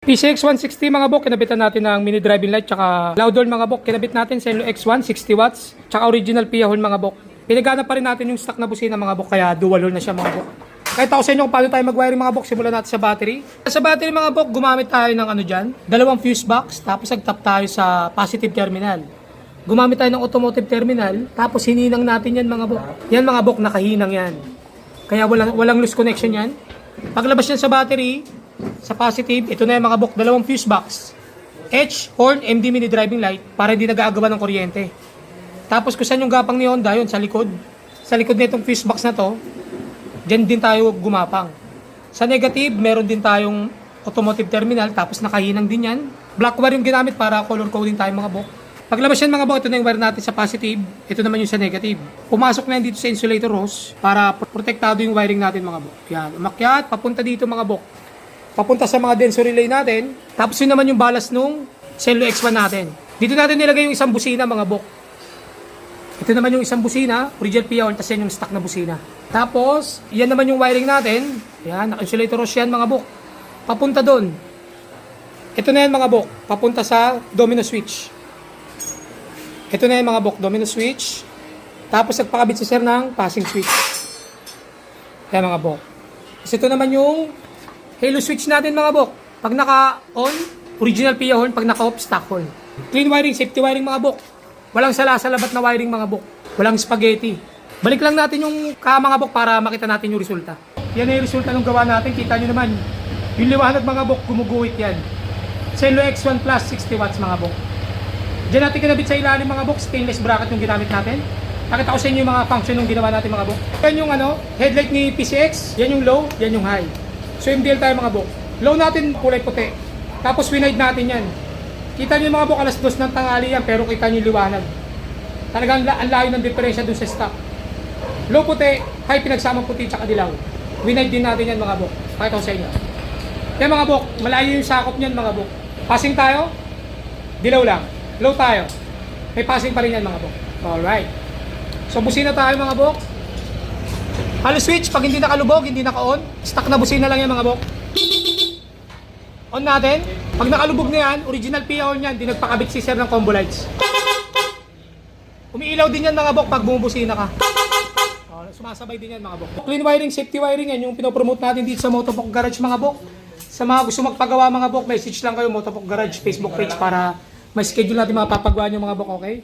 PCX 160 mga bok, kinabitan natin ng mini driving light tsaka loud horn mga bok. Kinabit natin Senlo X1 60 watts tsaka original PIA horn mga bok. Pinagana pa rin natin yung stock na busina mga bok, kaya dual horn na siya mga bok. Kahit ako sa inyo kung paano tayo mag-wiring mga bok, simulan natin sa battery. Sa battery mga bok, gumamit tayo ng ano dyan, dalawang fuse box, tapos nag-tap tayo sa positive terminal. Gumamit tayo ng automotive terminal, tapos hininang natin yan mga bok. Yan mga bok, nakahinang yan. Kaya walang loose connection yan. Paglabas yan sa battery, sa positive, ito na yung mga bok, dalawang fuse box. H, horn, MD mini driving light, para hindi nag-aagawan ng kuryente. Tapos kung saan yung gapang ni Honda, yun, sa likod. Sa likod na itong fuse box na to, dyan din tayo gumapang. Sa negative, meron din tayong automotive terminal, tapos nakahinang din yan. Black wire yung ginamit para color coding tayo mga bok. Paglabas yan mga bok, ito na yung wire natin sa positive, ito naman yung sa negative. Pumasok na yan dito sa insulator hose para protektado yung wiring natin mga bok. Yan, umakyat, papunta dito mga bok. Papunta sa mga denso relay natin, tapos yun naman yung balas nung Senlo X1 natin. Dito natin nilagay yung isang busina mga bok. Ito naman yung isang busina, original PIA horn, tapos yan yung stock na busina. Tapos, yan naman yung wiring natin. Yan, naka-insulator hose yan mga bok. Papunta doon. Ito na yan mga bok, papunta sa domino switch. Ito na yan mga bok, domino switch. Tapos nagpakabit si sir ng passing switch. Yan mga bok. Kasi ito naman yung halo switch natin mga bok. Pag naka-on, original PIA horn. Pag naka-off, stock horn. Clean wiring, safety wiring mga bok. Walang salasalabat na wiring mga bok. Walang spaghetti. Balik lang natin yung mga bok para makita natin yung resulta. Yan yung resulta ng gawa natin. Kita nyo naman. Yung liwanag mga bok, gumuguhit yan. Senlo X1 Plus 60 watts mga bok. Diyan natin kinabit sa ilalim mga bok. Stainless bracket yung ginamit natin. Nakita ko sa inyo yung mga function yung ginawa natin mga bok. Yan yung headlight ni PCX. Yan yung low, yan yung high. So MDL tayo mga bok. Low natin kulay puti. Tapos winide natin yan. Kita nyo mga bok, alas 2 ng tanghali yan, pero kita nyo liwanag. Talagang ang layo ng diferensya dun sa stock. Low puti, high pinagsamang puti tsaka dilaw. Winide din natin yan mga bok. Pakita ko sa inyo. Yan mga bok, malayo yung sakop niyan mga bok. Passing tayo, dilaw lang. Low tayo, may passing pa rin yan mga bok. Alright. So busina tayo mga bok. Halo switch, pag hindi nakalubog, hindi naka-on, stock na busina lang yan mga bok. On natin. Pag nakalubog na yan, original PIA horn yan, di nagpakabit si sir ng combo lights. Umiilaw din yan mga bok pag bumubusina ka. Sumasabay din yan mga bok. Clean wiring, safety wiring yan, yung pinopromote natin dito sa Motopok Garage mga bok. Sa mga gusto magpagawa mga bok, message lang kayo Motopok Garage Facebook page para may schedule natin mapapagawa nyo mga bok, okay?